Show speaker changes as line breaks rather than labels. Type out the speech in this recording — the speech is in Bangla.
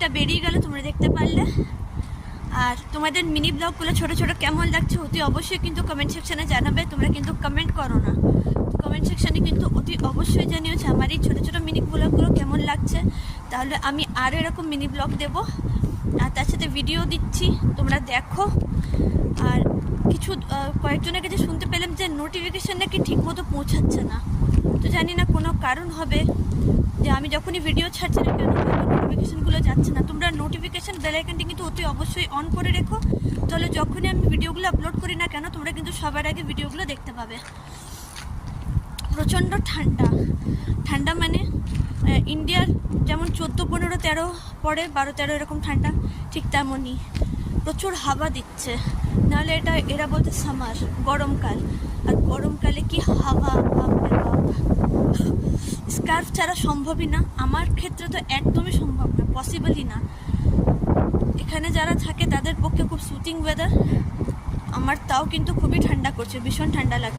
মুখটা বেরিয়ে গেল, তোমরা দেখতে পারলে। আর তোমাদের মিনি ব্লগগুলো ছোটো ছোটো কেমন লাগছে অতি অবশ্যই কিন্তু কমেন্ট সেকশানে জানাবে। তোমরা কিন্তু কমেন্ট করো না, কমেন্ট সেকশানে কিন্তু অতি অবশ্যই জানিয়েছে আমার এই ছোটো ছোটো মিনি ব্লগগুলো কেমন লাগছে। তাহলে আমি আরও এরকম মিনি ব্লগ দেবো, আর তার সাথে ভিডিও দিচ্ছি, তোমরা দেখো। আর কিছু কয়েকজনের কাছে শুনতে পেলাম যে নোটিফিকেশান নাকি ঠিকমতো পৌঁছাচ্ছে না। তো জানি না কোনো কারণ হবে যে আমি যখনই ভিডিও ছাড়ছি না কেন নোটিফিকেশানগুলো যাচ্ছে না। তোমরা নোটিফিকেশান বেল আইকনটি কিন্তু অতি অবশ্যই অন করে রেখো, তাহলে যখনই আমি ভিডিওগুলো আপলোড করি না কেন তোমরা কিন্তু সবার আগে ভিডিওগুলো দেখতে পাবে। প্রচণ্ড ঠান্ডা, ঠান্ডা মানে ইন্ডিয়ার যেমন 14, 15, 13 পরে 12, 13 এরকম ঠান্ডা, ঠিক তেমনই প্রচুর হাওয়া দিচ্ছে। নাহলে এরা বলতে সামার, গরমকাল। আর গরমকালে কি হাওয়া, বাপরে বাপ! স্কার্ফ ছাড়া সম্ভবই না, আমার ক্ষেত্রে তো একদমই সম্ভব না, পসিবলই না। এখানে যারা থাকে তাদের পক্ষে খুব সুতিং ওয়েদার, আমার তাও কিন্তু খুবই ঠান্ডা করছে, ভীষণ ঠান্ডা লাগছে।